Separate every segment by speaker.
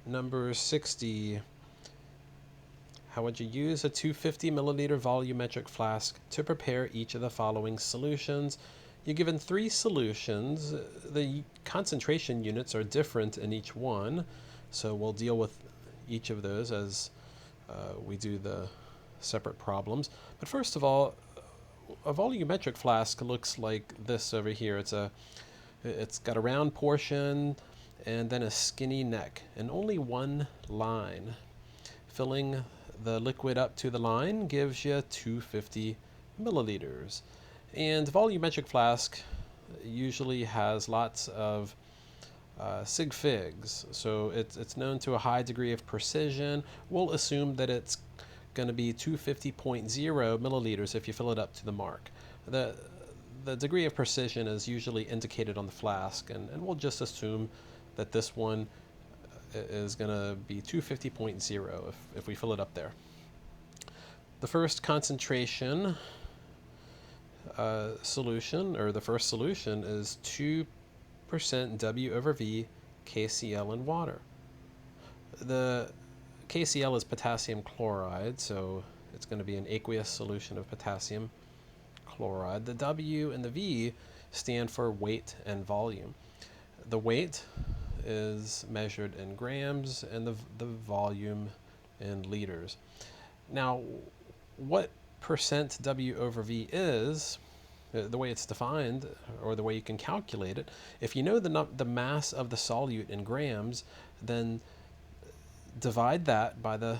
Speaker 1: Number 60. How would you use a 250 milliliter volumetric flask to prepare each of the following solutions? You're given three solutions. The concentration units are different in each one, so we'll deal with each of those as we do the separate problems. But first of all, a volumetric flask looks like this over here. It's got a round portion and then a skinny neck and only one line. Filling the liquid up to the line gives you 250 milliliters. And volumetric flask usually has lots of sig figs, so it's known to a high degree of precision. We'll assume that it's going to be 250.0 milliliters if you fill it up to the mark. The degree of precision is usually indicated on the flask, and we'll just assume that this one is going to be 250.0 if we fill it up there. The first concentration solution, or the first solution, is 2% W over V KCl in water. The KCl is potassium chloride, so it's going to be an aqueous solution of potassium chloride. The W and the V stand for weight and volume. The weight is measured in grams and the volume in liters. Now, what percent W over V is, the way it's defined, or the way you can calculate it, if you know the mass of the solute in grams, then divide that by the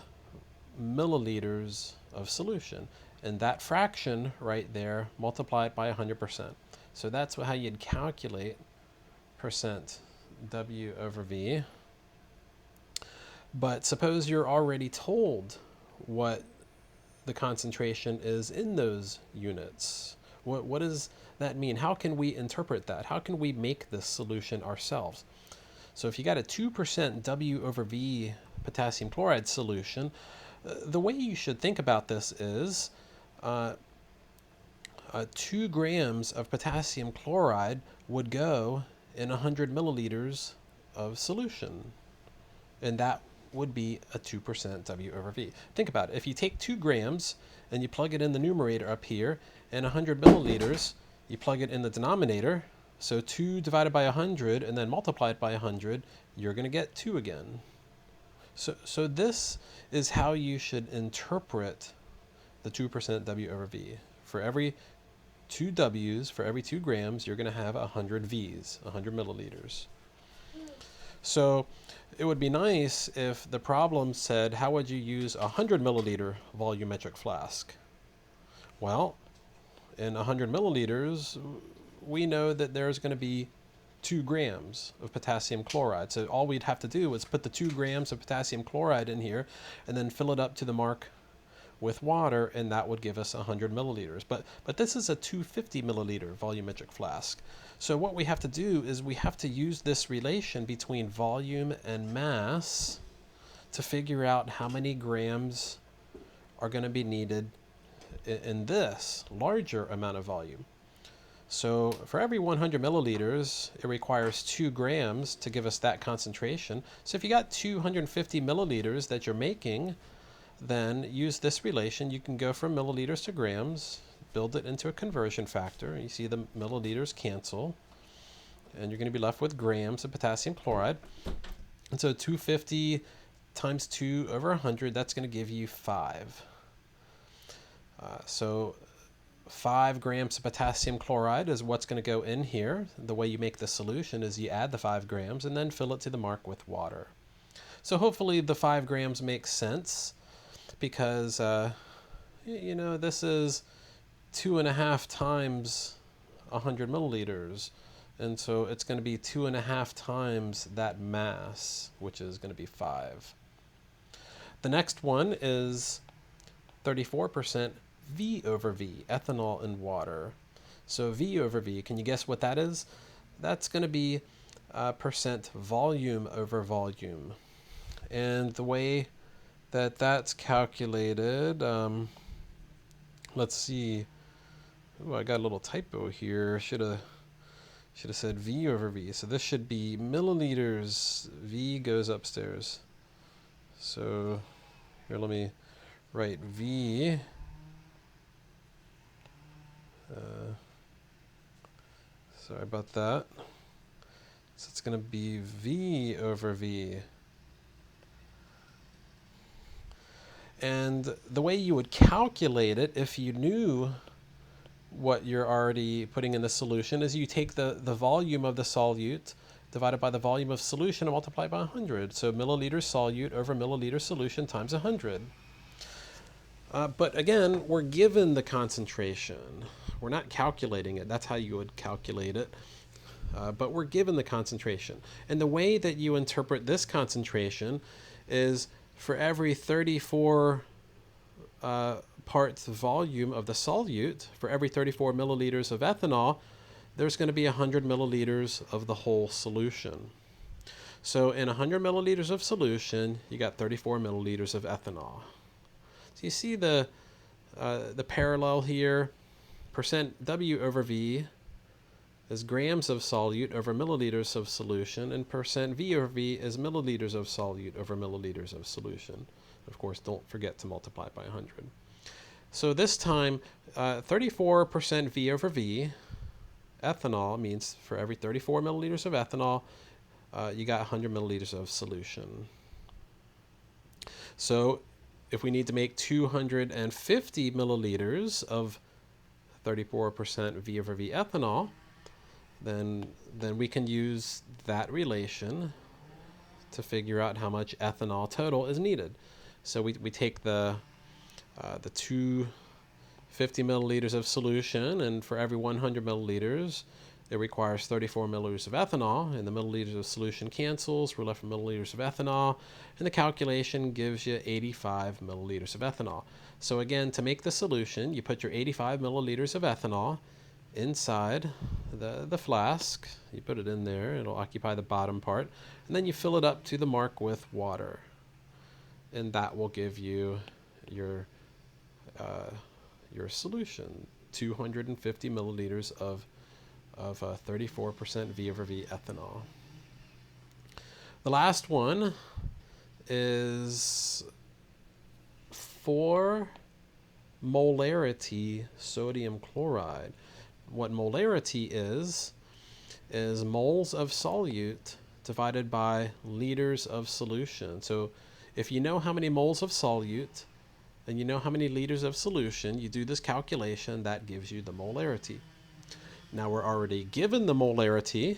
Speaker 1: milliliters of solution. And that fraction right there, multiply it by 100%. So that's how you'd calculate percent W over V. But suppose you're already told what the concentration is in those units. What does that mean? How can we interpret that? How can we make this solution ourselves? So if you got a 2% W over V potassium chloride solution, the way you should think about this is 2 grams of potassium chloride would go in 100 milliliters of solution, and that would be a 2% W over V. Think about it. If you take 2 grams and you plug it in the numerator up here, and 100 milliliters, you plug it in the denominator, so 2 divided by 100 and then multiplied by 100, you're going to get 2 again. So this is how you should interpret the 2% W over V. For every 2 W's, for every 2 grams, you're going to have 100 V's, 100 milliliters. So it would be nice if the problem said, how would you use a 100 milliliter volumetric flask? Well, in 100 milliliters, we know that there's going to be 2 grams of potassium chloride. So all we'd have to do is put the 2 grams of potassium chloride in here and then fill it up to the mark with water, and that would give us 100 milliliters. But this is a 250 milliliter volumetric flask. So what we have to do is we have to use this relation between volume and mass to figure out how many grams are going to be needed in this larger amount of volume. So for every 100 milliliters, it requires 2 grams to give us that concentration. So if you got 250 milliliters that you're making, then use this relation. You can go from milliliters to grams, build it into a conversion factor. You see the milliliters cancel, and you're going to be left with grams of potassium chloride. And so 250 times 2 over 100, that's going to give you 5. So 5 grams of potassium chloride is what's going to go in here. The way you make the solution is you add the 5 grams and then fill it to the mark with water. So hopefully the 5 grams makes sense, because this is 2.5 times 100 milliliters, and so it's going to be 2.5 times that mass, which is going to be 5. The next one is 34% V over V, ethanol in water. So V over V, can you guess what that is? That's going to be percent volume over volume. And the way that's calculated, let's see. Oh, I got a little typo here. Should have said V over V. So this should be milliliters. V goes upstairs. So here, let me write V. Sorry about that. So it's going to be V over V. And the way you would calculate it, if you knew what you're already putting in the solution, is you take the volume of the solute divided by the volume of solution and multiply by 100. So milliliters solute over milliliter solution times 100. But again, we're given the concentration. We're not calculating it. That's how you would calculate it. But we're given the concentration. And the way that you interpret this concentration is for every 34 parts volume of the solute, for every 34 milliliters of ethanol, there's going to be 100 milliliters of the whole solution. So in 100 milliliters of solution, you got 34 milliliters of ethanol. So you see the parallel here. Percent W over V is grams of solute over milliliters of solution, and percent V over V is milliliters of solute over milliliters of solution. Of course, don't forget to multiply by 100. So this time, 34% V over V, ethanol, means for every 34 milliliters of ethanol, you got 100 milliliters of solution. So if we need to make 250 milliliters of 34% V over V ethanol, then we can use that relation to figure out how much ethanol total is needed. So we take the 250 milliliters of solution, and for every 100 milliliters, it requires 34 milliliters of ethanol, and the milliliters of solution cancels. We're left with milliliters of ethanol, and the calculation gives you 85 milliliters of ethanol. So again, to make the solution, you put your 85 milliliters of ethanol inside the flask. You put it in there, it'll occupy the bottom part, and then you fill it up to the mark with water, and that will give you your solution, 250 milliliters of 34% V over V ethanol. The last one is 4 molarity sodium chloride. What molarity is moles of solute divided by liters of solution. So if you know how many moles of solute and you know how many liters of solution, you do this calculation, that gives you the molarity. Now we're already given the molarity,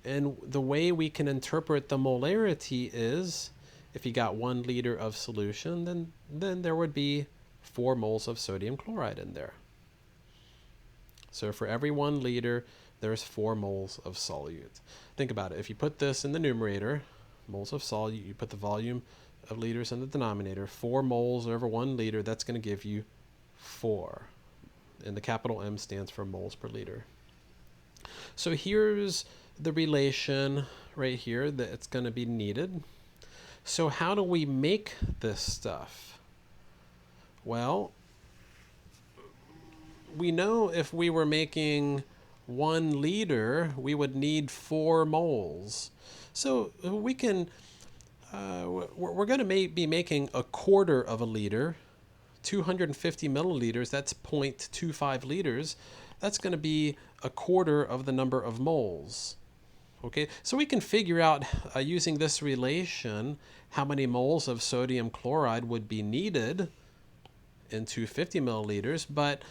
Speaker 1: and the way we can interpret the molarity is if you got 1 liter of solution, then there would be 4 moles of sodium chloride in there. So for every 1 liter, there's 4 moles of solute. Think about it. If you put this in the numerator, moles of solute, you put the volume of liters in the denominator, 4 moles over 1 liter, that's going to give you 4. And the capital M stands for moles per liter. So here's the relation right here that's going to be needed. So how do we make this stuff? Well, we know if we were making 1 liter, we would need 4 moles. So we can, we're going to be making 1/4 of a liter, 250 milliliters, that's 0.25 liters. That's going to be 1/4 of the number of moles. Okay, so we can figure out using this relation how many moles of sodium chloride would be needed in 250 milliliters, but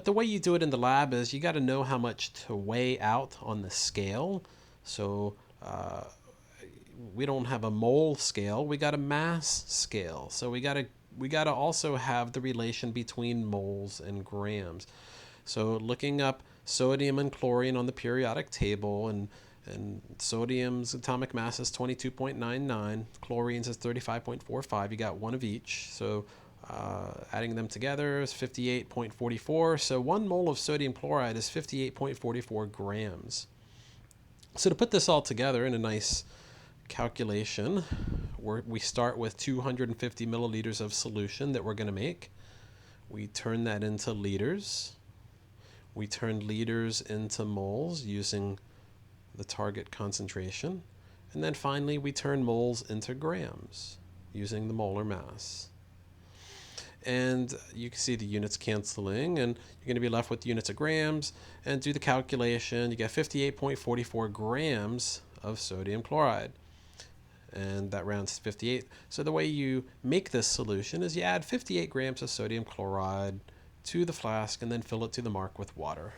Speaker 1: the way you do it in the lab is you got to know how much to weigh out on the scale. So we don't have a mole scale, we got a mass scale. So we got to also have the relation between moles and grams. So looking up sodium and chlorine on the periodic table, and sodium's atomic mass is 22.99, chlorine's is 35.45. You got 1 of each. So adding them together is 58.44. So 1 mole of sodium chloride is 58.44 grams. So to put this all together in a nice calculation, we start with 250 milliliters of solution that we're going to make. We turn that into liters. We turn liters into moles using the target concentration. And then finally, we turn moles into grams. using the molar mass. And you can see the units canceling, and you're going to be left with units of grams. And do the calculation, you get 58.44 grams of sodium chloride. And that rounds to 58. So the way you make this solution is you add 58 grams of sodium chloride to the flask and then fill it to the mark with water.